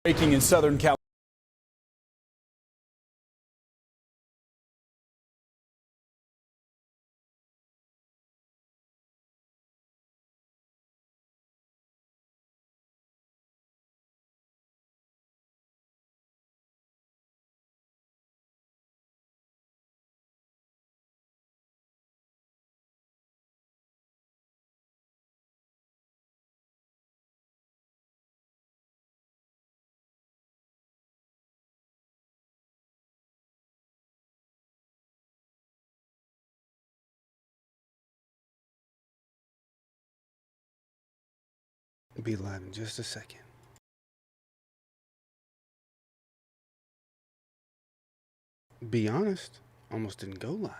Breaking in Southern California. Be live in just a second. Be honest, almost didn't go live.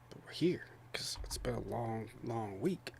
But we're here because it's been a long week.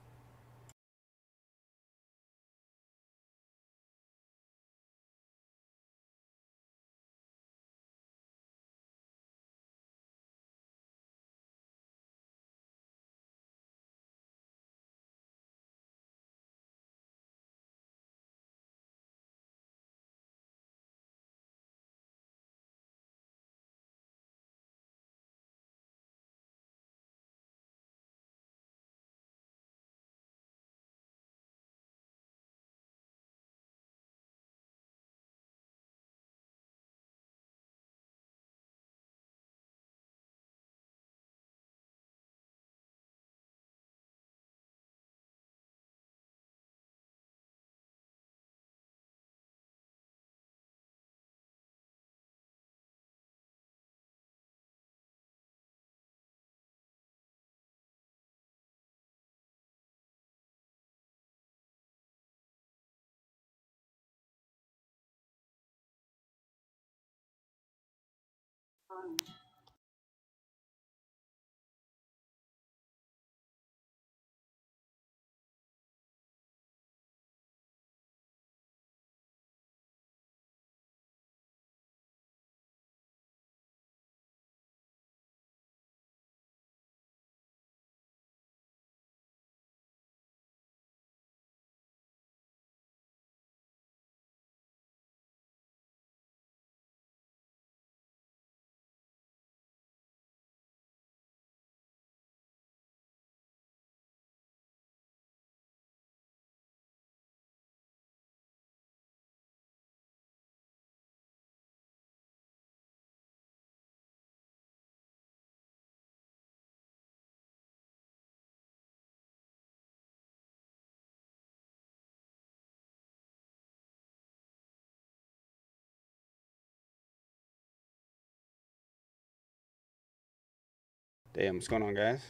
Damn, what's going on, guys?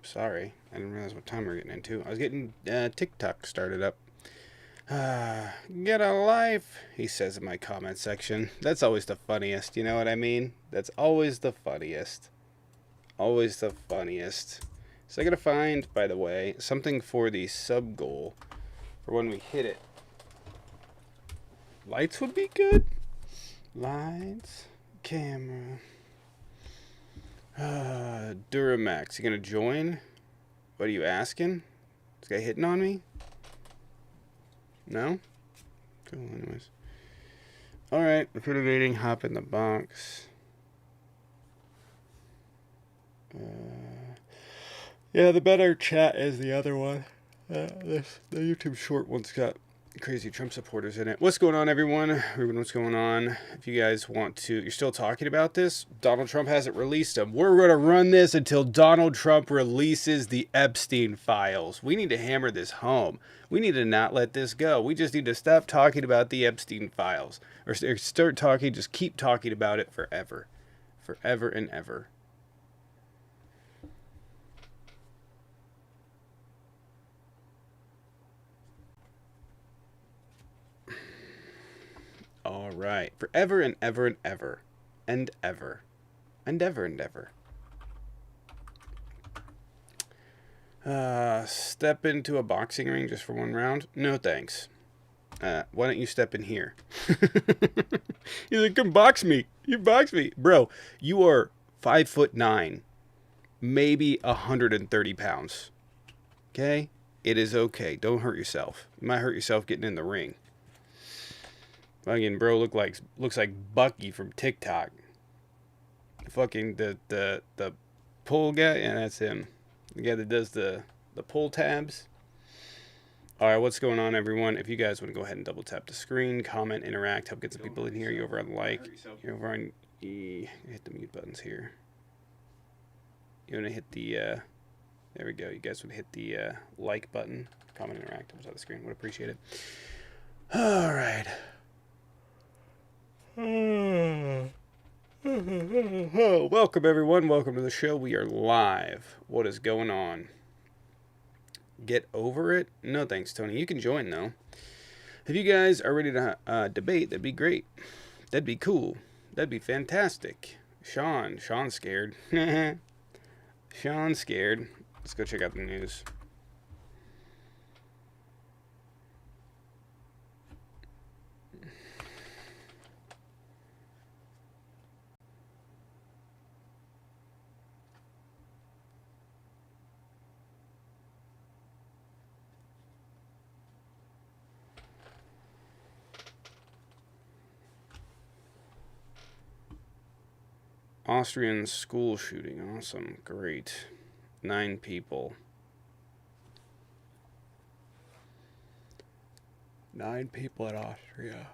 Sorry, I didn't realize what time we were getting into. I was getting TikTok started up. Get a life, he says in my comment section. That's always the funniest, you know what I mean? That's always the funniest. Always the funniest. So I gotta find, by the way, something for the sub goal for when we hit it. Lights would be good. Lights, camera. Duramax, you gonna join? What are you asking? This guy hitting on me? No? Cool, anyways. Alright, if you're debating, hop in the box. Yeah, the better chat is the other one. The YouTube short one's got crazy Trump supporters in it. What's going on, everyone? Ruben, what's going on? If you guys want to, you're still talking about this? Donald Trump hasn't released them. We're going to run this until Donald Trump releases the Epstein files. We need to hammer this home. We need to not let this go. We just need to stop talking about the Epstein files. Or start talking, just keep talking about it forever. Forever and ever. All right. Forever and ever and ever. And ever. And ever and ever. Step into a boxing ring just for one round? No thanks. Why don't you step in here? He's like, come box me. You box me. Bro, you are 5'9", maybe 130 pounds. Okay? It is okay. Don't hurt yourself. You might hurt yourself getting in the ring. Fucking bro looks like Bucky from TikTok. Fucking the pull guy, and that's him. The guy that does the pull tabs. All right, what's going on, everyone? If you guys want to go ahead and double tap the screen, comment, interact, help get some people in here. You over on like, you over on hit the mute buttons here. You want to hit the there we go. You guys would hit the like button, comment, interact, helps out the screen. Would appreciate it. All right. Welcome, everyone. Welcome to the show. We are live. What is going on? Get over it? No thanks, Tony. You can join, though. If you guys are ready to debate, that'd be great. That'd be cool. That'd be fantastic. Sean's scared. Sean's scared. Let's go check out the news. Austrian school shooting. Awesome. Great. 9 people. 9 people in Austria.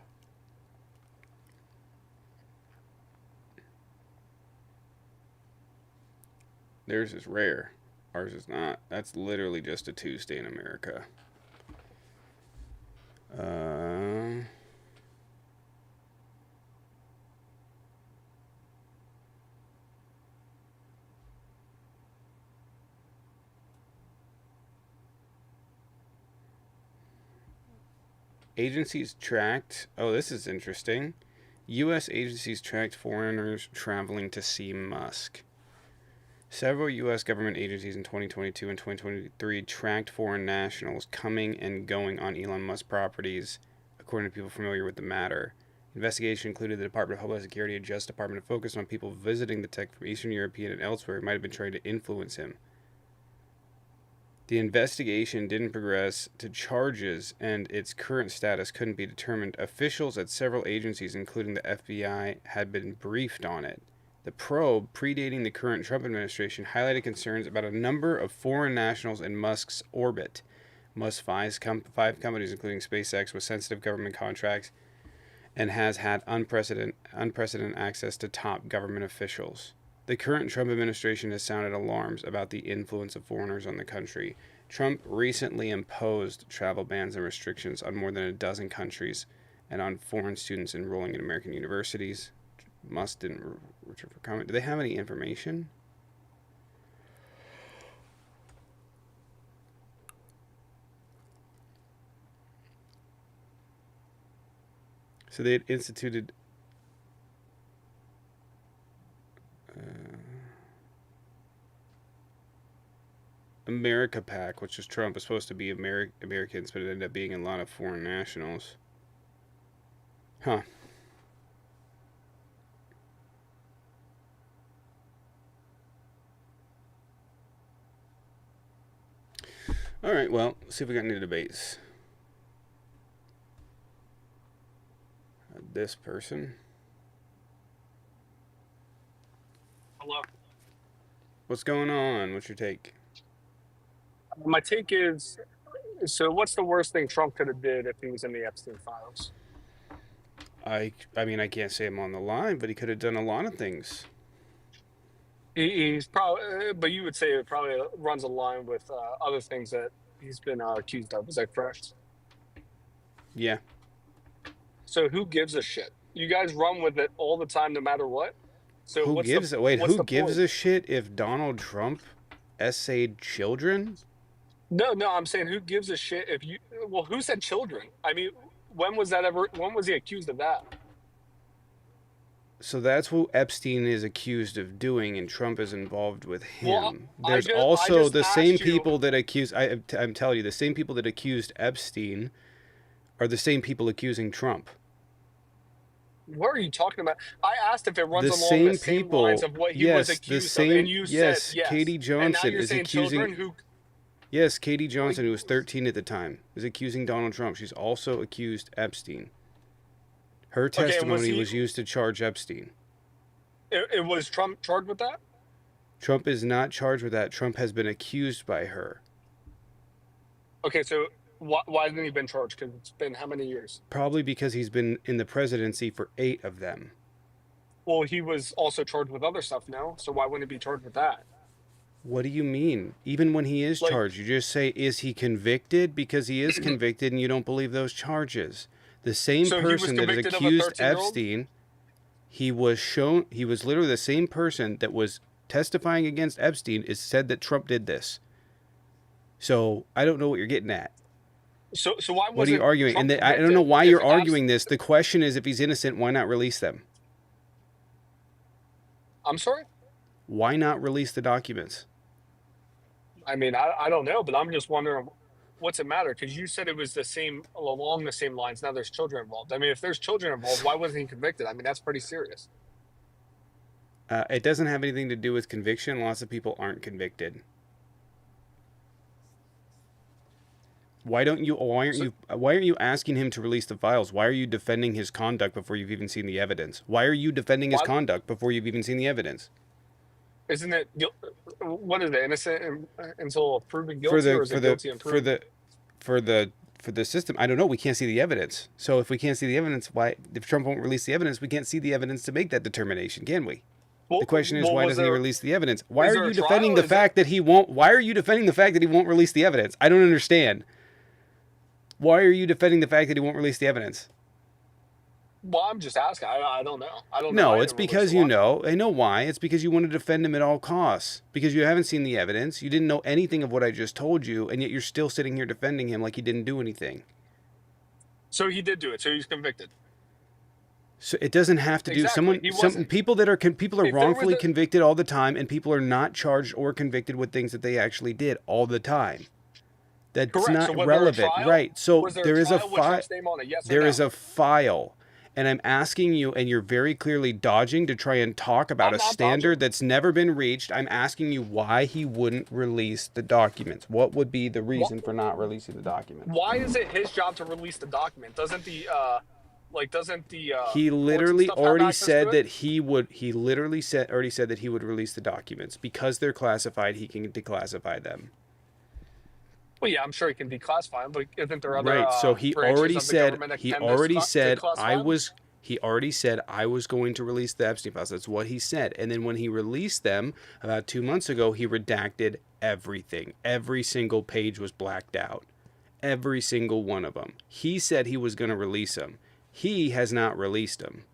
Theirs is rare. Ours is not. That's literally just a Tuesday in America. Agencies tracked. Oh, this is interesting. U.S. agencies tracked foreigners traveling to see Musk. Several U.S. government agencies in 2022 and 2023 tracked foreign nationals coming and going on Elon Musk properties, according to people familiar with the matter. Investigation included the Department of Homeland Security and Justice Department focused on people visiting the tech from Eastern Europe and elsewhere who might have been trying to influence him. The investigation didn't progress to charges, and its current status couldn't be determined. Officials at several agencies, including the FBI, had been briefed on it. The probe, predating the current Trump administration, highlighted concerns about a number of foreign nationals in Musk's orbit. Musk's 5 companies, including SpaceX, with sensitive government contracts, and has had unprecedented access to top government officials. The current Trump administration has sounded alarms about the influence of foreigners on the country. Trump recently imposed travel bans and restrictions on more than a dozen countries and on foreign students enrolling in American universities. Musk didn't return for comment. Do they have any information? So they had instituted America PAC, which is Trump, was supposed to be Americans, but it ended up being a lot of foreign nationals. Huh. All right, well, let's see if we got any debates. This person. Hello. What's going on? What's your take? My take is, so what's the worst thing Trump could have did if he was in the Epstein files? I mean, I can't say I'm on the line, but he could have done a lot of things. He's probably, but you would say it probably runs a line with other things that he's been accused of. Is that correct? Yeah. So who gives a shit? You guys run with it all the time, no matter what. So who what's gives the, wait? what's Who the gives point? a shit if Donald Trump essayed children? No, I'm saying who gives a shit if you? Well, who said children? I mean, when was that ever? When was he accused of that? So that's what Epstein is accused of doing, and Trump is involved with Well, him. I There's just I also just the same asked you. people that accuse. I'm telling you, the same people that accused Epstein are the same people accusing Trump. What are you talking about? I asked if it runs The along the same same lines people. of what he was Yes, the accused of, and same. you said Yes, yes. Katie And now Johnson you're is saying children accusing. who, Yes, Katie like, Johnson, who was 13 at the time, is accusing Donald Trump. She's also accused Epstein. Her Okay, and was testimony he? was used to charge Epstein. It was Trump charged with that? Trump is not charged with that. Trump has been accused by her. Okay, so why hasn't he been charged? Because it's been how many years? Probably because he's been in the presidency for 8 of them. Well, he was also charged with other stuff now, so why wouldn't he be charged with that? What do you mean? Even when he is Like, charged, you just say, is he convicted? Because he is convicted and you don't believe those charges. The same so he was person that has convicted of a accused 13-year-old? Epstein, he was literally the same person that was testifying against Epstein is said that Trump did this. So I don't know what you're getting at. So why What are you wasn't arguing? Trump I don't know convicted why if you're arguing this. The question is, if he's innocent, why not release them? I'm sorry? Why not release the documents? I mean, I don't know, but I'm just wondering what's it matter? Because you said it was the same along the same lines. Now there's children involved. I mean, if there's children involved, why wasn't he convicted? I mean, that's pretty serious. It doesn't have anything to do with conviction. Lots of people aren't convicted. Why aren't you asking him to release the files? Why are you defending his conduct before you've even seen the evidence? Why are you defending his Why conduct before you've even seen the evidence? isn't it? What is it? Innocent until proven For guilty, or the is for it the guilty and for proven? the for the for the system, I don't know. We can't see the evidence. So if we can't see the evidence, why? If Trump won't release the evidence, we can't see the evidence to make that determination, can we? The question is, why Was doesn't he there release the evidence? Why is are there you a defending trial? the Is it fact that he won't? Why are you defending the fact that he won't release the evidence? I don't understand. Why are you defending the fact that he won't release the evidence? well, I'm just asking. I don't know. I don't know. No, I it's didn't release because the you document. know. I know why. It's because you want to defend him at all costs. Because you haven't seen the evidence. You didn't know anything of what I just told you, and yet you're still sitting here defending him like he didn't do anything. So he did do it. So he's convicted. So it doesn't have to do Exactly. He some wasn't. people are If there was wrongfully a convicted all the time, and people are not charged or convicted with things that they actually did all the time. That's correct. So not was there a relevant, trial? right? So Was there a there is a trial with file. Trump's name on it? Yes or There is no? a file, and I'm asking you, and you're very clearly dodging to try and talk about I'm a not dodging. standard that's never been reached. I'm asking you why he wouldn't release the documents. What would be the Wh- reason for not releasing the documents? Why is it his job to release the document? Doesn't the He courts and literally stuff have already access to said it? that he would. He literally said already said that he would release the documents because they're classified. He can declassify them. Well, yeah, I'm sure he can declassify them, but isn't there other Right. So he branches already of the said government that he can already said I declassify them? was he already said I was going to release the Epstein files. That's what he said. And then when he released them about 2 months ago, he redacted everything. Every single page was blacked out. Every single one of them. He said he was going to release them. He has not released them.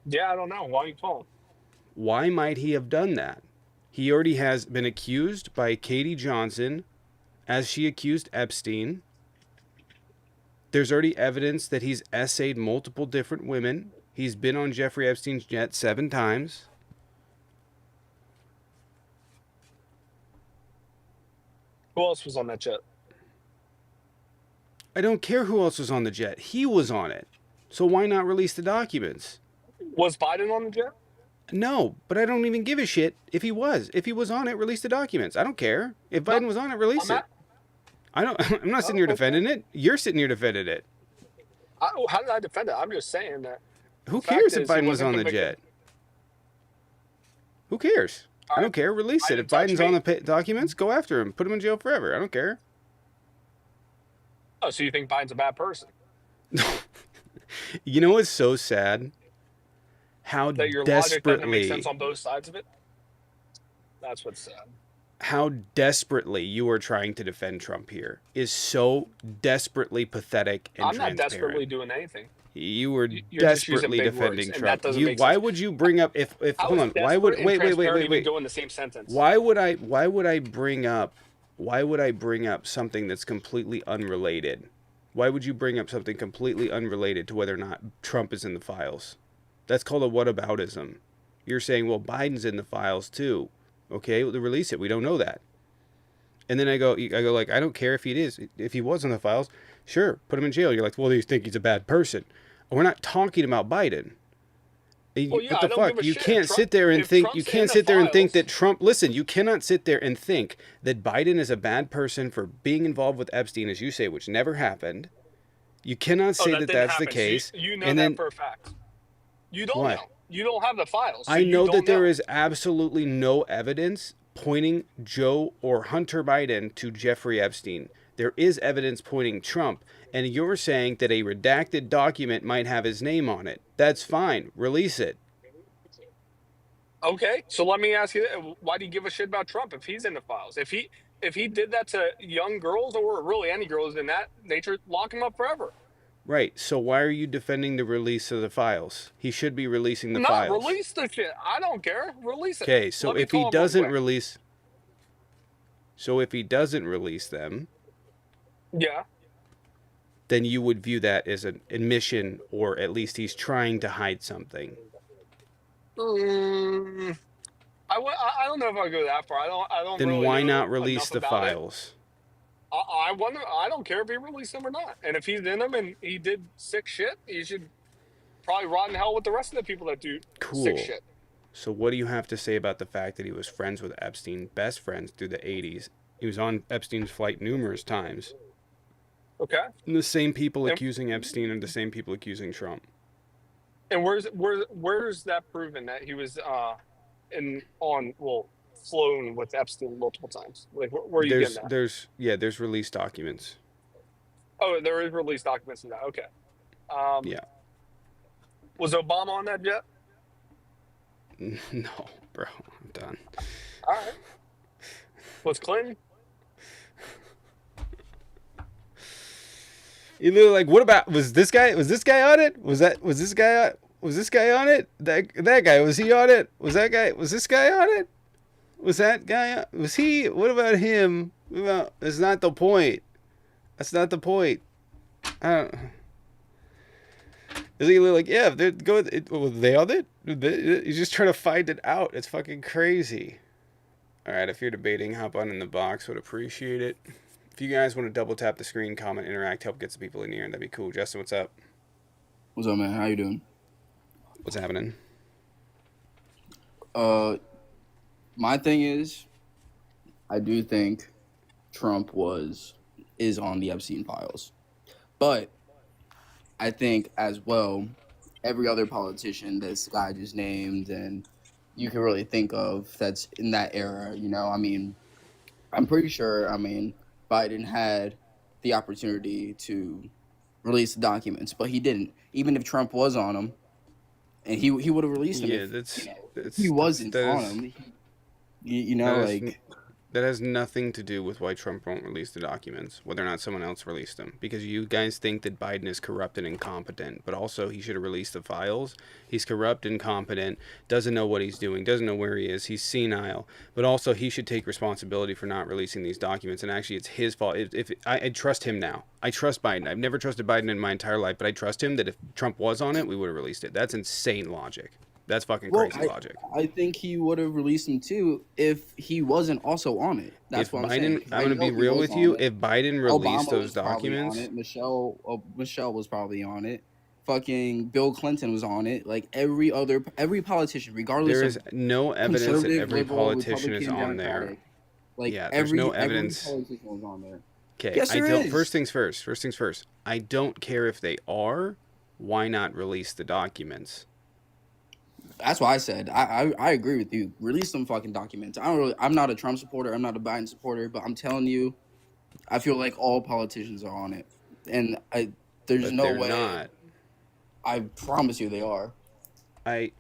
Yeah, I don't know. Why are you calling? Why might he have done that? He already has been accused by Katie Johnson as she accused Epstein. There's already evidence that he's essayed multiple different women. He's been on Jeffrey Epstein's jet 7 times. Who else was on that jet? I don't care who else was on the jet. He was on it. So why not release the documents? Was Biden on the jet? No, but I don't even give a shit if he was. If he was on it, release the documents. I don't care. If No, Biden was on it, release I'm it. at. I don't I'm not sitting here Okay. defending it. You're sitting here defending it. How did I defend it? I'm just saying that the Who fact cares if is he Biden was wasn't on the convicted. jet? Who cares? All I right. don't care. Release I it. If didn't touch Biden's on me. the documents, go after him. Put him in jail forever. I don't care. Oh, so you think Biden's a bad person? You know what's so sad? How That your logic doesn't make sense desperately, on both sides of it? That's what's sad. how desperately you are trying to defend Trump here is so desperately pathetic and I'm not transparent. desperately doing anything. You were You're just using desperately big words, defending and that Trump. doesn't make Why sense. would you bring up if How hold is on? Why would desperate and transparent even wait. go in the same sentence? Why would I bring up something that's completely unrelated? Why would you bring up something completely unrelated to whether or not Trump is in the files? That's called a whataboutism. You're saying, well, Biden's in the files too. Okay, well, release it. We don't know that. And then I go like, I don't care if he is. If he was in the files, sure, put him in jail. You're like, well, do you think he's a bad person? We're not talking about Biden. Well, yeah, What I the don't give fuck? a You shit. can't sit there and If think. You Trump's in can't the sit there and think files, that Trump. Listen, you cannot sit there and think that Biden is a bad person for being involved with Epstein, as you say, which never happened. You cannot Oh, say that that didn't that's the happen. So case. you know And that then for a fact. You don't why? know. You don't have the files, so I you know don't that there know. is absolutely no evidence pointing Joe or Hunter Biden to Jeffrey Epstein. There is evidence pointing Trump, and you're saying that a redacted document might have his name on it. That's fine. Release it. Okay, so let me ask you, why do you give a shit about Trump if he's in the files? If he did that to young girls or really any girls in that nature, lock him up forever. Right. So why are you defending the release of the files? He should be releasing the Not files. release the shit. I don't care. Release it. Okay, so Let me if he call him real doesn't quick. release so if he doesn't release them, Yeah. then you would view that as an admission, or at least he's trying to hide something. Mm, I don't know if I go that far. I don't Then really why not know release enough the about it. files? I wonder. I don't care if he released them or not. And if he's in them and he did sick shit, he should probably rot in hell with the rest of the people that do sick Cool. shit. So what do you have to say about the fact that he was friends with Epstein, best friends through the 80s? He was on Epstein's flight numerous times. Okay. And the same people And accusing Epstein are the same people accusing Trump. and where's that proven that he was in on well flown with Epstein multiple times? Like where are you getting that? There's release documents. Oh, there is released documents in that. Okay. Um, Yeah. was Obama on that jet? No, bro, I'm done. All right. Was Clinton? You look like, what about, was this guy on it? Was this guy on it? That guy, was he on it? Was this guy on it? Was that guy, was he, what about him? Well, that's not the point. That's not the point. I don't, is he like, yeah, they're go, were they on it? He's just trying to find it out. It's fucking crazy. All right, if you're debating, hop on in the box. Would appreciate it. If you guys want to double tap the screen, comment, interact, help get some people in here, and that'd be cool. Justin, what's up? What's up, man? How you doing? What's happening? My thing is, I do think Trump is on the Epstein files, but I think as well, every other politician this guy just named and you can really think of that's in that era. I mean, I'm pretty sure. I mean, Biden had the opportunity to release the documents, but he didn't. Even if Trump was on them, and he would have released them Yeah, if he wasn't on them. That has nothing to do with why Trump won't release the documents, whether or not someone else released them. Because you guys think that Biden is corrupt and incompetent, but also he should have released the files. He's corrupt, incompetent, doesn't know what he's doing, doesn't know where he is, he's senile. But also he should take responsibility for not releasing these documents. And actually, it's his fault. If I trust him now. I trust Biden. I've never trusted Biden in my entire life, but I trust him that if Trump was on it, we would have released it. That's insane logic. That's fucking crazy logic. I think he would have released them too if he wasn't also on it. That's what I'm saying. I'm going to be real with you. If Biden released those documents, Michelle was probably on it. Fucking Bill Clinton was on it. Like every politician, regardless. There is no evidence that every liberal, politician is on there. Democratic, like yeah, there's no evidence. Every politician was on there. Okay, Yes, there is. First things first. I don't care if they are. Why not release the documents? That's why I said I agree with you. Release some fucking documents. I'm not a Trump supporter. I'm not a Biden supporter. But I'm telling you, I feel like all politicians are on it, and there's no way. Not. I promise you, they are. Okay,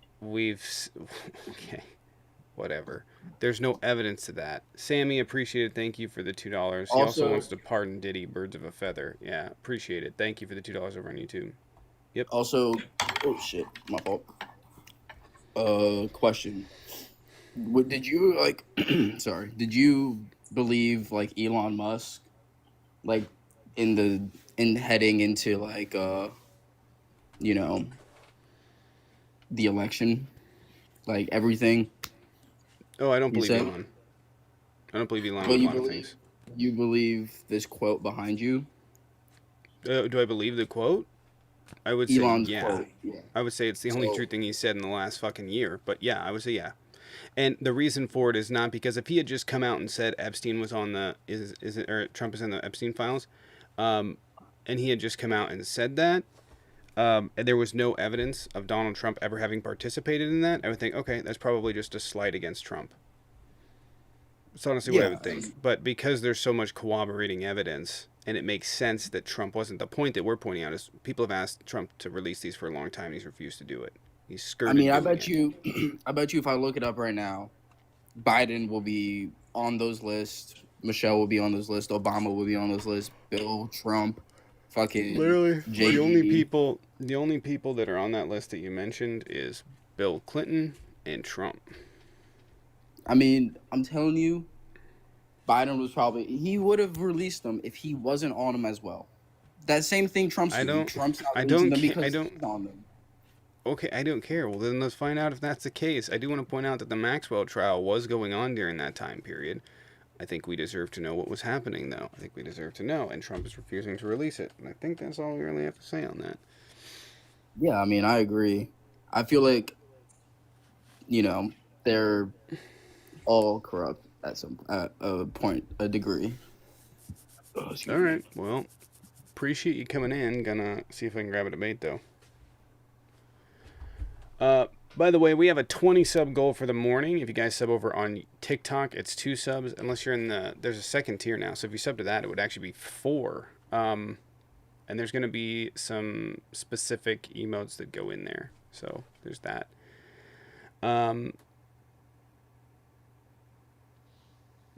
whatever. There's no evidence to that. Sammy, appreciate it. Thank you for the $2. He also wants to pardon Diddy, birds of a feather. Yeah, appreciate it. Thank you for the $2 over on YouTube. Yep. Also, oh shit, my fault. Question. Did you like? Sorry. Did you believe like Elon Musk, like in heading into like the election, like everything? Oh, I don't believe Elon. I don't believe Elon with a lot of things. You believe this quote behind you? Do I believe the quote? I would say Elon's yeah. Quote, yeah. I would say it's the only true thing he said in the last fucking year. But yeah, I would say yeah. And the reason for it is not because if he had just come out and said Epstein was on the or Trump is in the Epstein files, and he had just come out and said that, and there was no evidence of Donald Trump ever having participated in that, I would think, okay, that's probably just a slight against Trump. That's honestly what I Yeah, would think. But because there's so much corroborating evidence, and it makes sense that Trump wasn't, the point that we're pointing out is people have asked Trump to release these for a long time, and he's refused to do it. He's skirted I mean, I doing bet it. you, I bet you, if I look it up right now, Biden will be on those lists. Michelle will be on those lists. Obama will be on those lists. Bill, Trump, fucking Literally, JD. the only people that are on that list that you mentioned is Bill Clinton and Trump. I mean, I'm telling you, Biden was probably he would have released them if he wasn't on them as well. That same thing Trump's I doing. don't, Trump's not I releasing don't, them I because don't. he's on them. Okay, I don't care. Well, then let's find out if that's the case. I do want to point out that the Maxwell trial was going on during that time period. I think we deserve to know what was happening, though. I think we deserve to know, and Trump is refusing to release it. And I think that's all we really have to say on that. Yeah, I mean, I agree. I feel like, they're all corrupt at a degree. Oh, excuse All me. right. Well, appreciate you coming in. Gonna see if I can grab a debate, though. By the way, we have a 20 sub goal for the morning. If you guys sub over on TikTok, it's 2 subs. Unless you're in there's a second tier now. So if you sub to that, it would actually be 4. And there's going to be some specific emotes that go in there. So there's that.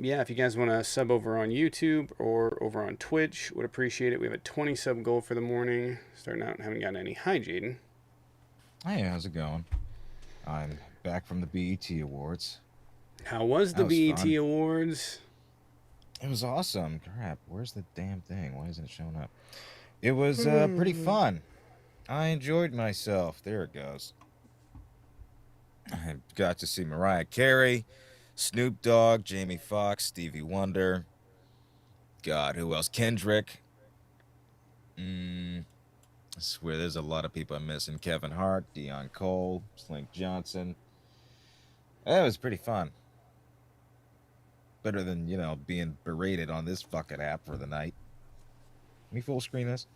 Yeah, if you guys want to sub over on YouTube or over on Twitch, would appreciate it. We have a 20 sub goal for the morning. Starting out, haven't gotten any. Hi, Jaden. Hey, how's it going? I'm back from the BET Awards. How was the That was BET fun. Awards? It was awesome. Crap, where's the damn thing? Why isn't it showing up? It was pretty fun. I enjoyed myself. There it goes. I got to see Mariah Carey, Snoop Dogg, Jamie Foxx, Stevie Wonder. God, who else? Kendrick. I swear there's a lot of people I'm missing. Kevin Hart, Deion Cole, Slink Johnson. That was pretty fun. Better than, being berated on this fucking app for the night. Let me full screen this.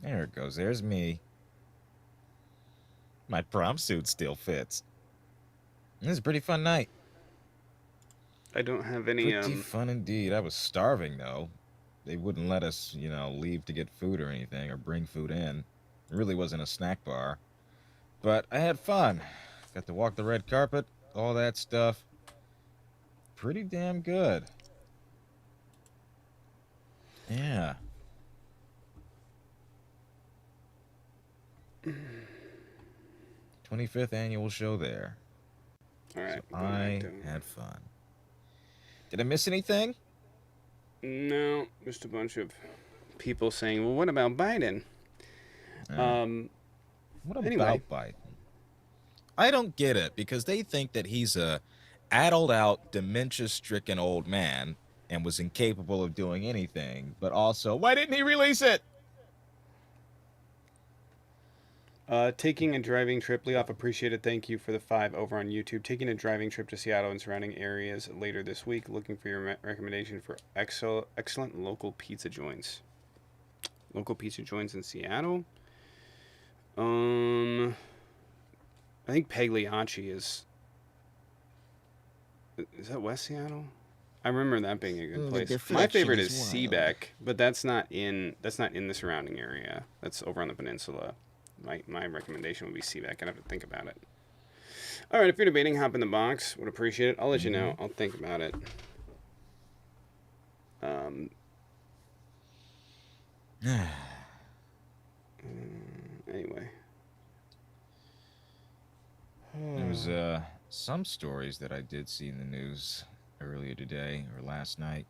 There it goes. There's me. My prom suit still fits. This is a pretty fun night. I don't have any. Pretty fun indeed. I was starving, though. They wouldn't let us, leave to get food or anything or bring food in. It really wasn't a snack bar. But I had fun. Got to walk the red carpet, all that stuff. Pretty damn good. Yeah. '25th annual show there. All right. So I had fun. Did I miss anything? No, just a bunch of people saying, "Well, what about Biden?" What about Anyway. Biden? I don't get it because they think that he's a addled out, dementia-stricken old man and was incapable of doing anything. But also, why didn't he release it? Taking a driving trip. Leoff, appreciated. Thank you for the 5 over on YouTube. Taking a driving trip to Seattle and surrounding areas later this week. Looking for your recommendation for excellent local pizza joints. Local pizza joints in Seattle. I think Pagliacci is. Is that West Seattle? I remember that being a good place. My favorite is Seebeck, but that's not in the surrounding area. That's over on the peninsula. My recommendation would be Seebeck. I'd have to think about it. All right, if you're debating, hop in the box. Would appreciate it. I'll let you know. I'll think about it. Anyway. There was some stories that I did see in the news earlier today or last night.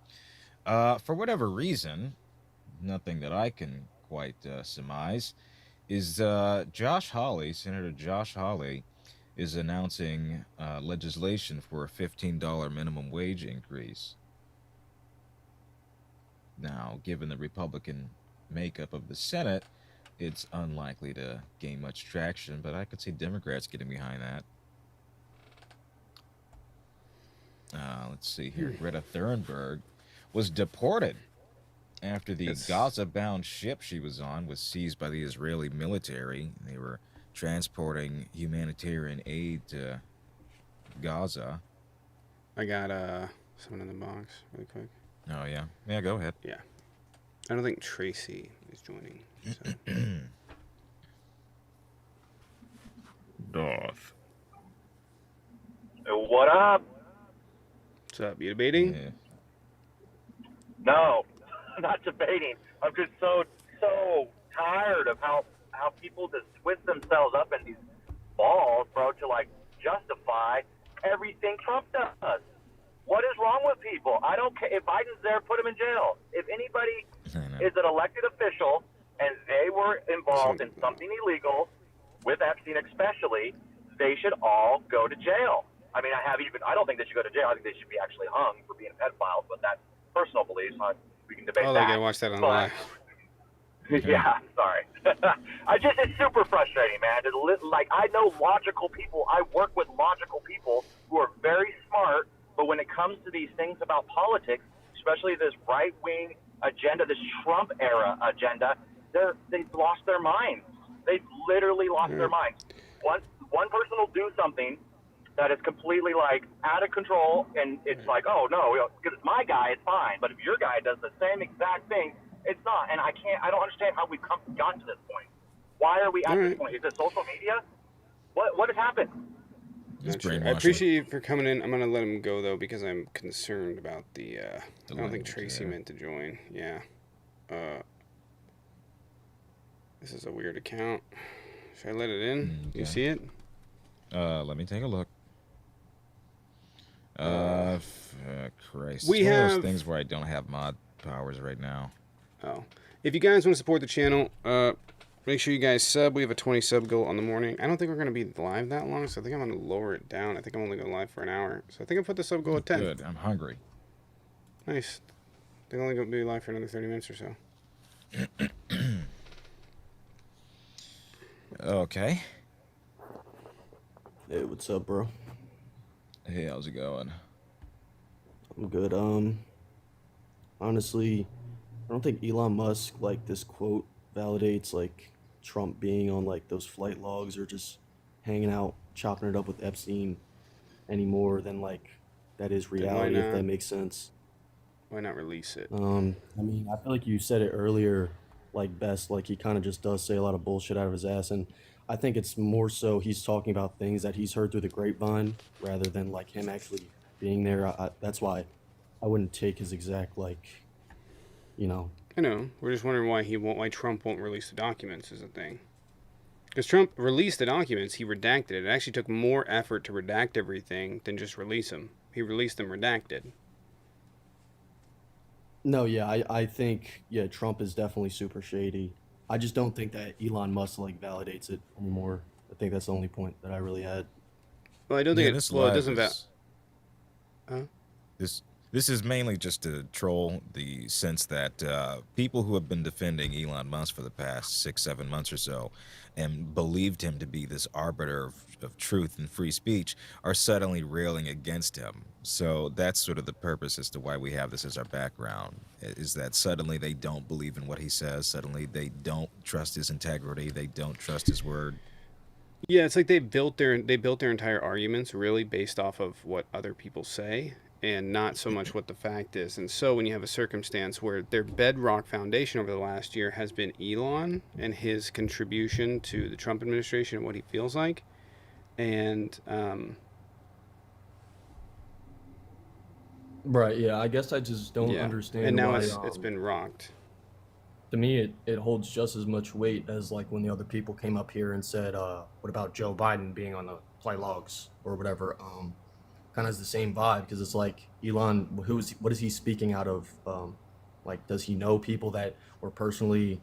For whatever reason, nothing that I can quite surmise, is Josh Hawley, Senator Josh Hawley, is announcing legislation for a $15 minimum wage increase. Now, given the Republican makeup of the Senate, it's unlikely to gain much traction, but I could see Democrats getting behind that. let's see here. Greta Thunberg was deported after the Gaza-bound ship she was on was seized by the Israeli military. They were transporting humanitarian aid to Gaza. I got someone in the box really quick. Oh, yeah? Yeah, go ahead. Yeah. I don't think Tracy is joining. So. Darth. What up? What's up? You debating? Yeah. No, I'm not debating. I'm just so tired of how people just twist themselves up in these balls, bro, to like justify everything Trump does. What is wrong with people? I don't care if Biden's there, put him in jail. If anybody is an elected official and they were involved in something illegal, with Epstein especially, they should all go to jail. I mean, I don't think they should go to jail. I think they should be actually hung for being pedophiles, but that's personal beliefs. We can debate that. Oh, I gotta watch that on live. Yeah, sorry. It's super frustrating, man. Like, I know logical people. I work with logical people who are very smart, but when it comes to these things about politics, especially this right-wing agenda, this Trump-era agenda, they've lost their minds. They've literally lost their minds. One person will do something that is completely like out of control, and it's like, oh no, because it's my guy, it's fine. But if your guy does the same exact thing, it's not. And I don't understand how we've gotten to this point. Why are we at this point? Is it social media? What has happened? I appreciate you for coming in. I'm gonna let him go though because I'm concerned about the. I don't think Tracy meant to join. Yeah. This is a weird account. Should I let it in? Okay. You see it? Let me take a look. Christ. We have those things where I don't have mod powers right now. Oh. If you guys want to support the channel, make sure you guys sub. We have a 20 sub goal on the morning. I don't think we're going to be live that long, so I think I'm going to lower it down. I think I'm only going live for an hour. So I think I'll put the sub goal at 10. Good. I'm hungry. Nice. They're only going to be live for another 30 minutes or so. Okay. Hey, what's up, bro? Hey, how's it going? I'm good. Honestly, I don't think Elon Musk, like, this quote validates, like, Trump being on, like, those flight logs or just hanging out, chopping it up with Epstein any more than, like, that is reality, if that makes sense. Why not release it? I mean, I feel like you said it earlier, like, best, like, he kind of just does say a lot of bullshit out of his ass, and I think it's more so he's talking about things that he's heard through the grapevine rather than, like, him actually being there. That's why I wouldn't take his exact, like, you know. I know. We're just wondering why Trump won't release the documents is the thing. Because Trump released the documents, he redacted it. It actually took more effort to redact everything than just release them. He released them redacted. No, yeah, I think, yeah, Trump is definitely super shady. I just don't think that Elon Musk, like, validates it anymore. I think that's the only point that I really had. Well, I don't think it doesn't This is mainly just to troll the sense that people who have been defending Elon Musk for the past 6-7 months or so and believed him to be this arbiter of truth and free speech are suddenly railing against him. So that's sort of the purpose as to why we have this as our background, is that suddenly they don't believe in what he says. Suddenly they don't trust his integrity. They don't trust his word. Yeah, it's like they built their entire arguments really based off of what other people say and not so much what the fact is. And so when you have a circumstance where their bedrock foundation over the last year has been Elon and his contribution to the Trump administration and what he feels like, and Right, yeah, I guess I just don't understand. And now why, it's been rocked. To me, it holds just as much weight as, like, when the other people came up here and said, what about Joe Biden being on the flight logs or whatever. Kind of has the same vibe, because it's like, Elon, what is he speaking out of? Like, does he know people that were personally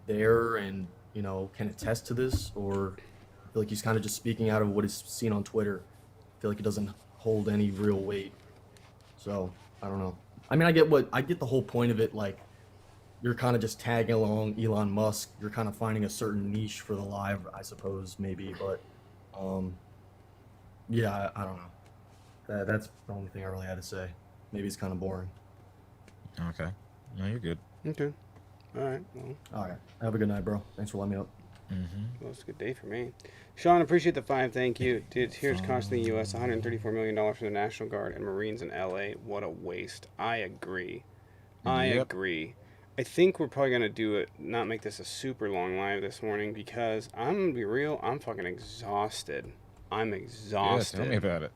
there and, you know, can attest to this? Or I feel like he's kind of just speaking out of what he's seen on Twitter. I feel like it doesn't hold any real weight. So, I don't know. I mean, I get the whole point of it, like, you're kind of just tagging along Elon Musk. You're kind of finding a certain niche for the live, I suppose, maybe. But, yeah, I don't know. That's the only thing I really had to say. Maybe it's kind of boring. Okay. No, you're good. Okay. All right. Well, All right. Have a good night, bro. Thanks for letting me up. well, it's a good day for me. Sean, appreciate the 5. Thank you. Dude, here's costing the U.S. $134 million for the National Guard and Marines in L.A. What a waste. I agree. I Yep. agree. I think we're probably going to do it, not make this a super long live this morning because I'm going to be real. I'm fucking exhausted. I'm Yeah, exhausted. tell me about it.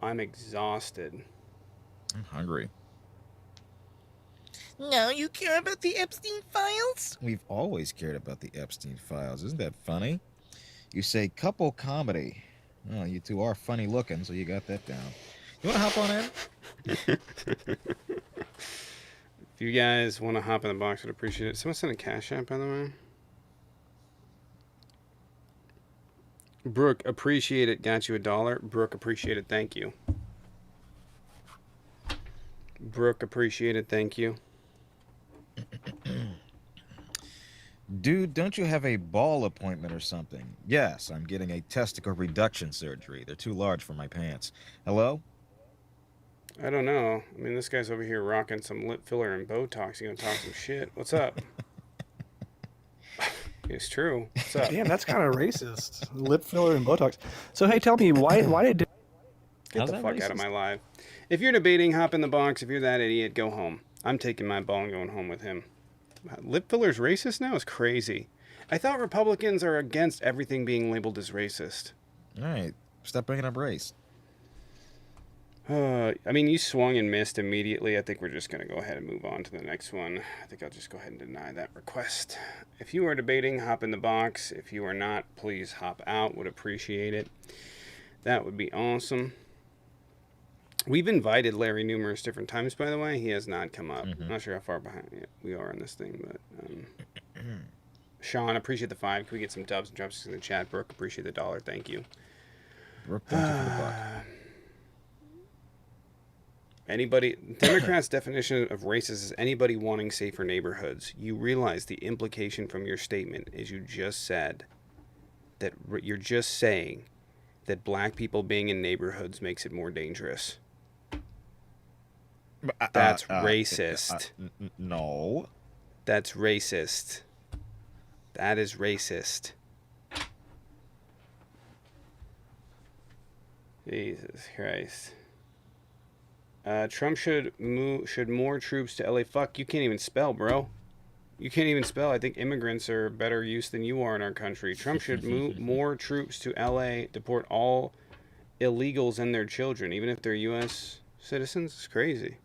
I'm exhausted. I'm hungry. Now you care about the Epstein files? We've always cared about the Epstein files. Isn't that funny? You say couple comedy. Well, you two are funny looking, so you got that down. You want to hop on in? If you guys want to hop in the box, I'd appreciate it. Someone sent a cash app, by the way. Brooke, appreciate it. Got you $1. Brooke, appreciate it. Thank you. Brooke, appreciate it. Thank you. Dude, don't you have a ball appointment or something? Yes, I'm getting a testicle reduction surgery. They're too large for my pants. Hello? I don't know. I mean, this guy's over here rocking some lip filler and Botox. You gonna talk some shit? What's up? It's true. What's up? Damn, that's kind of racist. Lip filler and Botox. So hey, tell me why did Get How's the that fuck out of racist? my live. If you're debating, hop in the box. If you're that idiot, go home. I'm taking my ball and going home with him. Lip filler's racist now is crazy. I thought Republicans are against everything being labeled as racist. All right, stop bringing up race. I mean, you swung and missed immediately. I think we're just going to go ahead and move on to the next one. I think I'll just go ahead and deny that request. If you are debating, hop in the box. If you are not, please hop out. Would appreciate it. That would be awesome. We've invited Larry numerous different times, by the way. He has not come up. I'm not sure how far behind we are on this thing, but Sean, appreciate the 5. Can we get some dubs and drops in the chat? Brooke, appreciate the $1. Thank you. Brooke, thank you for the buck. Anybody, Democrats' definition of racist is anybody wanting safer neighborhoods. You realize the implication from your statement is you just said that you're just saying that black people being in neighborhoods makes it more dangerous. That's racist. No. That's racist. That is racist. Jesus Christ. Trump should more troops to LA. Fuck, you can't even spell, bro. You can't even spell. I think immigrants are better use than you are in our country. Trump should move more troops to LA, deport all illegals and their children, even if they're U.S. citizens. It's crazy.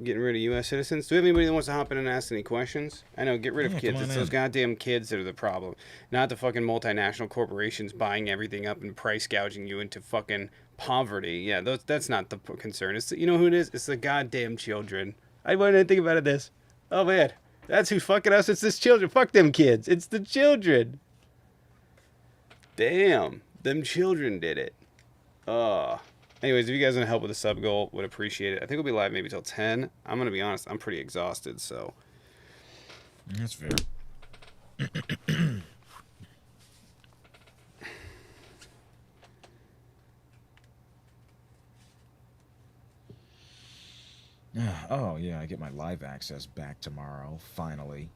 Getting rid of U.S. citizens. Do we have anybody that wants to hop in and ask any questions? I know, get rid of Yeah, kids. come on It's those in. goddamn kids that are the problem. Not the fucking multinational corporations buying everything up and price gouging you into fucking poverty. Yeah, that's not the concern. It's you know who it is? It's the goddamn children. I didn't think about it this. Oh man, that's who's fucking us. It's this children. Fuck them kids. It's the children. Damn, them children did it. Anyways, if you guys want to help with the sub goal, would appreciate it. I think we'll be live maybe till 10. I'm gonna be honest. I'm pretty exhausted, so. That's fair. Oh, yeah, I get my live access back tomorrow, finally.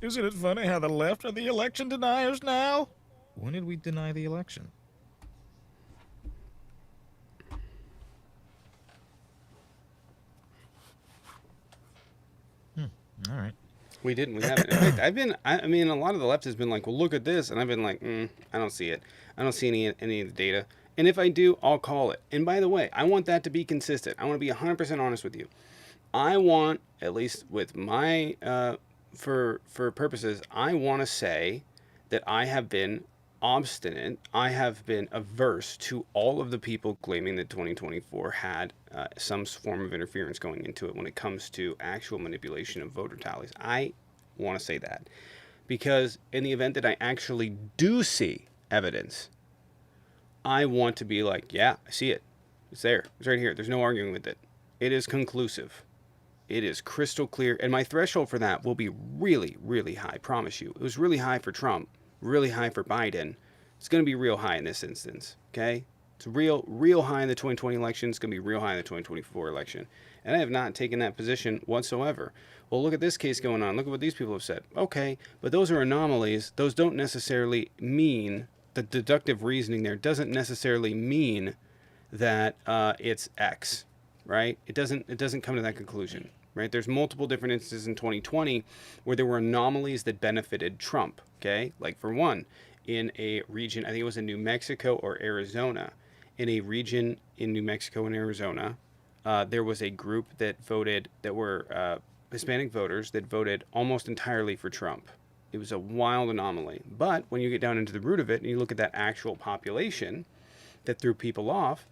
Isn't it funny how the left are the election deniers now? When did we deny the election? All right. We didn't. We haven't. In fact, I mean, a lot of the left has been like, well, look at this. And I've been like, I don't see it. I don't see any of the data. And if I do, I'll call it. And by the way, I want that to be consistent. I want to be 100% honest with you. I want, at least with my, for purposes, I want to say that I have been obstinate. I have been averse to all of the people claiming that 2024 had some form of interference going into it when it comes to actual manipulation of voter tallies. I want to say that because in the event that I actually do see evidence, I want to be like, yeah, I see it. It's there. It's right here. There's no arguing with it. It is conclusive. It is crystal clear. And my threshold for that will be really, really high. I promise you. It was really high for Trump, really high for Biden. It's going to be real high in this instance. Okay? It's real high in the 2020 election. It's going to be real high in the 2024 election. And I have not taken that position whatsoever. Well, look at this case going on. Look at what these people have said. Okay, but those are anomalies. Those don't necessarily mean, the deductive reasoning there doesn't necessarily mean that it's X, right? It doesn't come to that conclusion, right? There's multiple different instances in 2020 where there were anomalies that benefited Trump, okay? Like for one, in a region, I think it was in New Mexico or Arizona, in a region in New Mexico and Arizona, there was a group that voted, that were Hispanic voters that voted almost entirely for Trump. It was a wild anomaly. But when you get down into the root of it and you look at that actual population that threw people off,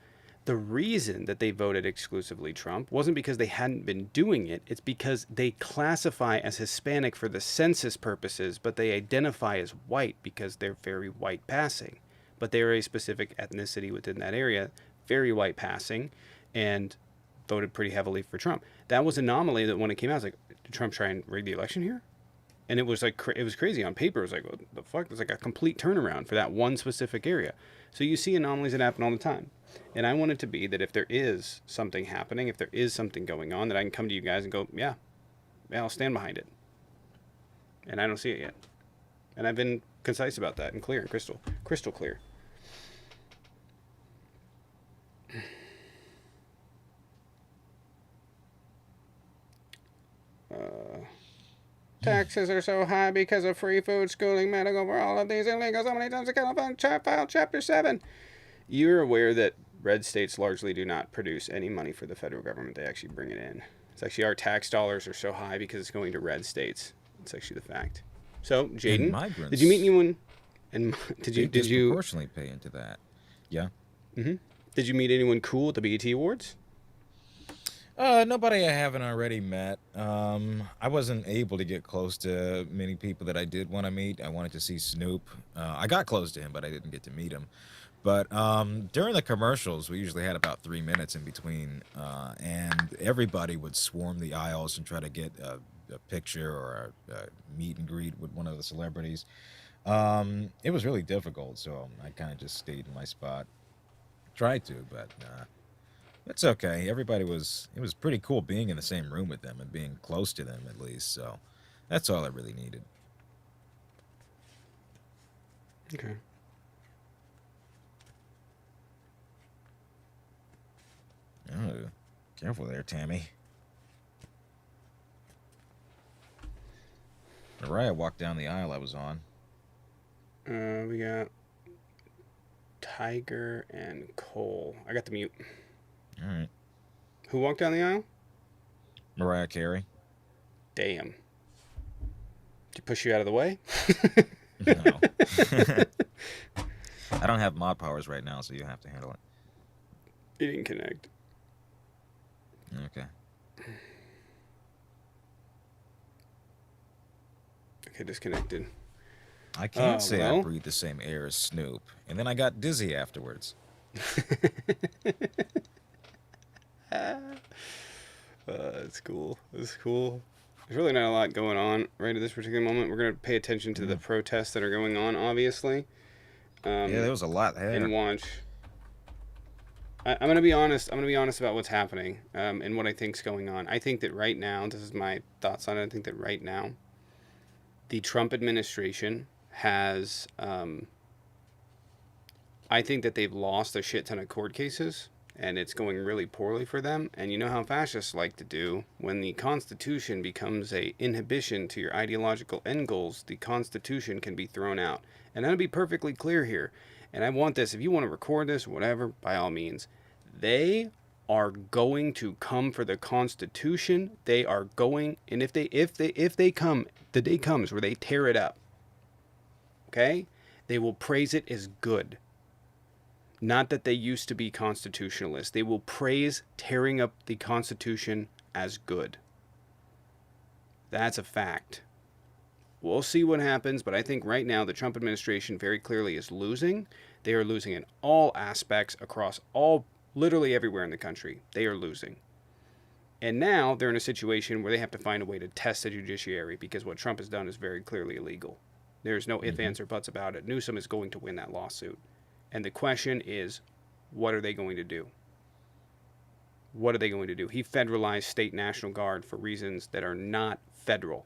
the reason that they voted exclusively Trump wasn't because they hadn't been doing it. It's because they classify as Hispanic for the census purposes, but they identify as white because they're very white passing. But they're a specific ethnicity within that area, very white passing, and voted pretty heavily for Trump. That was an anomaly that when it came out, I was like, did Trump try and rig the election here? And it was like, it was crazy on paper. It was like, what the fuck? There's like a complete turnaround for that one specific area. So you see anomalies that happen all the time. And I want it to be that if there is something happening, if there is something going on, that I can come to you guys and go, yeah, I'll stand behind it. And I don't see it yet. And I've been concise about that and clear and crystal clear. Taxes are so high because of free food, schooling, medical, for all of these illegals. How many times the California filed Chapter 7? You're aware that red states largely do not produce any money for the federal government. They actually bring it in. It's actually our tax dollars are so high because it's going to red states. It's actually the fact. So, Jaden, did you meet anyone? And did you disproportionately pay into that? Yeah. Mm-hmm. Did you meet anyone cool at the BET Awards? Nobody I haven't already met. I wasn't able to get close to many people that I did want to meet. I wanted to see Snoop. I got close to him, but I didn't get to meet him. But during the commercials, we usually had about 3 minutes in between, and everybody would swarm the aisles and try to get a picture or a meet and greet with one of the celebrities. It was really difficult, so I kind of just stayed in my spot. Tried to, but it's okay. It was pretty cool being in the same room with them and being close to them at least, so that's all I really needed. Okay. Oh, careful there, Tammy. Mariah walked down the aisle I was on. We got Tiger and Cole. I got the mute. All right. Who walked down the aisle? Mariah Carey. Damn. Did you push you out of the way? No. I don't have mod powers right now, so you have to handle it. It didn't connect. Okay. Okay, disconnected. I can't say I breathed the same air as Snoop, and then I got dizzy afterwards. That's cool. That's cool. There's really not a lot going on right at this particular moment. We're going to pay attention to the protests that are going on, obviously. Yeah, there was a lot there. And watch. I'm going to be honest. I'm going to be honest about what's happening and what I think's going on. I think that right now, this is my thoughts on it. I think that right now, the Trump administration has, I think that they've lost a shit ton of court cases, and it's going really poorly for them. And you know how fascists like to do. When the Constitution becomes a inhibition to your ideological end goals, the Constitution can be thrown out. And I'm going to be perfectly clear here. And I want this, if you want to record this or whatever, by all means. They are going to come for the Constitution. They are going, and if they come, the day comes where they tear it up, okay? They will praise it as good. Not that they used to be constitutionalists. They will praise tearing up the Constitution as good. That's a fact. We'll see what happens, but I think right now the Trump administration very clearly is losing. They are losing in all aspects across literally everywhere in the country. They are losing. And now they're in a situation where they have to find a way to test the judiciary because what Trump has done is very clearly illegal. There's no ifs, ands, or buts about it. Newsom is going to win that lawsuit. And the question is, what are they going to do? What are they going to do? He federalized state National Guard for reasons that are not federal.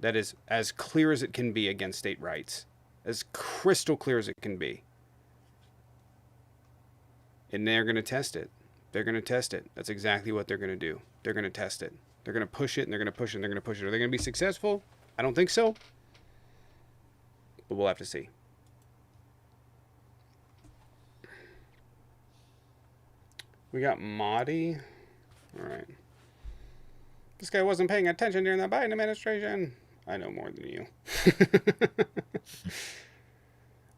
That is as clear as it can be against state rights. As crystal clear as it can be. And they're going to test it. They're going to test it. That's exactly what they're going to do. They're going to test it. They're going to push it, and they're going to push it, and they're going to push it. Are they going to be successful? I don't think so. But we'll have to see. We got Mahdi. All right. This guy wasn't paying attention during the Biden administration. I know more than you.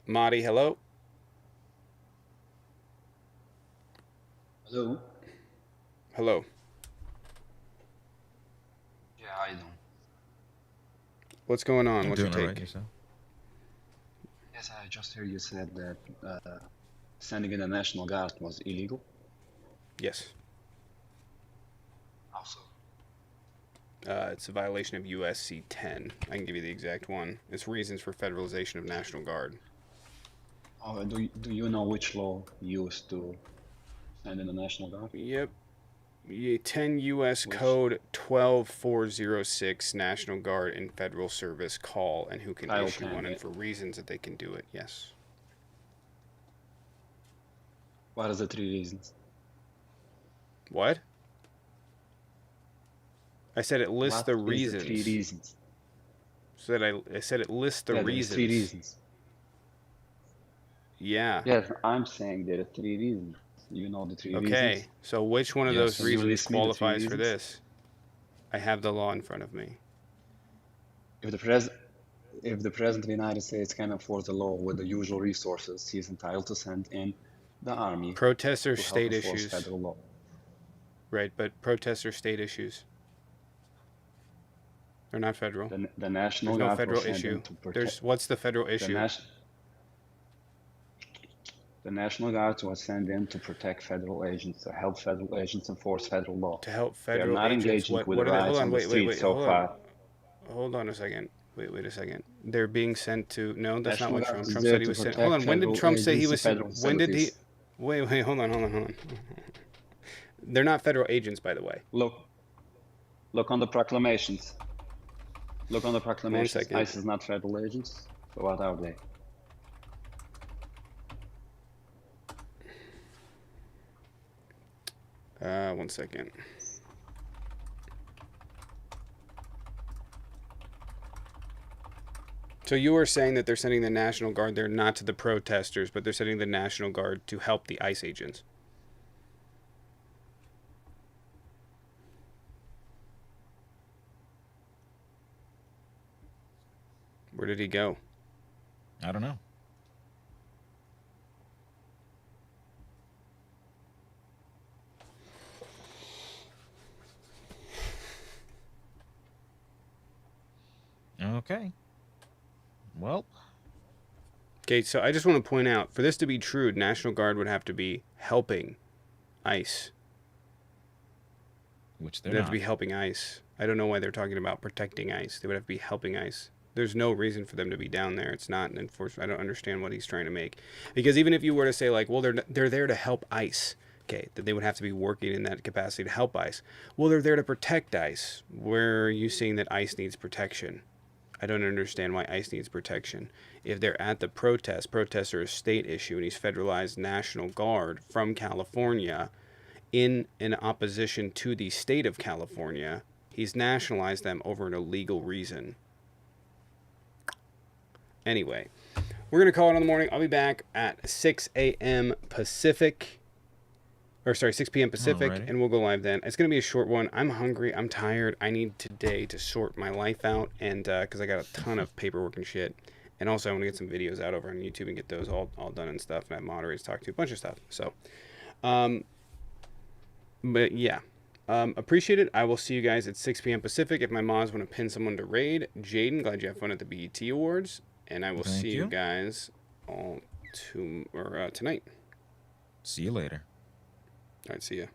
Mahdi, hello. Hello. Hello. Yeah, how you doing? What's going on? I'm What's your doing all take? right, yourself? Yes, I just heard you said that sending in the National Guard was illegal. Yes. Also, It's a violation of USC 10. I can give you the exact one. It's reasons for federalization of National Guard. do you know which law used to send in the National Guard? Yep. 10 U.S. Which? Code 12406, National Guard in Federal Service call, and who can Title issue 10, one, and right? for reasons that they can do it. Yes. What are the 3 reasons? What? I said it lists What the is reasons. the 3 reasons? So that I said it lists the Yeah, there are reasons. 3 reasons. Yeah. Yes, I'm saying there are 3 reasons. You know the 3 Okay. reasons. So which one of Yes. those Can you reasons list me the 3 qualifies for reasons? this? I have the law in front of me. If the president of the United States can enforce the law with the usual resources, he is entitled to send in the army Protests are to help state enforce issues. federal law. Right, but protests are state issues. They're not federal. The National There's no Guard federal was sent issue. in to protect. There's what's the federal The, issue? the National Guard was sent in to protect federal agents, to help federal agents enforce federal law. To help They are federal not agents. engaging What with are they? Hold riots on, on the wait, streets so hold far. on. Hold on a second. Wait a second. They're being sent to. No, that's not National what Guard Trump. is Trump there said he to was sent. protect Hold on. When did federal Trump say he agents was and sent? federal When did he? facilities. Wait. Hold on. They're not federal agents, by the way. Look on the proclamations. Look on the proclamations. second. ICE is not federal agents. So what are they? One second. So you were saying that they're sending the National Guard there not to the protesters, but they're sending the National Guard to help the ICE agents. Where did he go? I don't know. Okay. Well, Okay, so I just want to point out, for this to be true, National Guard would have to be helping ICE. which They'd they're have to not. be helping ICE. I don't know why they're talking about protecting ICE. They would have to be helping ICE. There's no reason for them to be down there. It's not an enforcement. I don't understand what he's trying to make. Because even if you were to say, like, well, they're there to help ICE, okay, then they would have to be working in that capacity to help ICE. Well, they're there to protect ICE. Where are you seeing that ICE needs protection? I don't understand why ICE needs protection. If they're at the protests are a state issue, and he's federalized National Guard from California in opposition to the state of California, he's nationalized them over an illegal reason. Anyway, we're going to call it on the morning. I'll be back at 6 a.m. Pacific. Or sorry, 6 p.m. Pacific, Alrighty. and we'll go live then. It's going to be a short one. I'm hungry. I'm tired. I need today to sort my life out, and because I got a ton of paperwork and shit. And also, I want to get some videos out over on YouTube and get those all done and stuff. And I have moderators to talk to, a bunch of stuff. So, but yeah, appreciate it. I will see you guys at 6 p.m. Pacific. If my mods want to pin someone to raid, Jaden, glad you have fun at the BET Awards. And I will Thank see you you. guys all tonight. See you later. All right, see ya.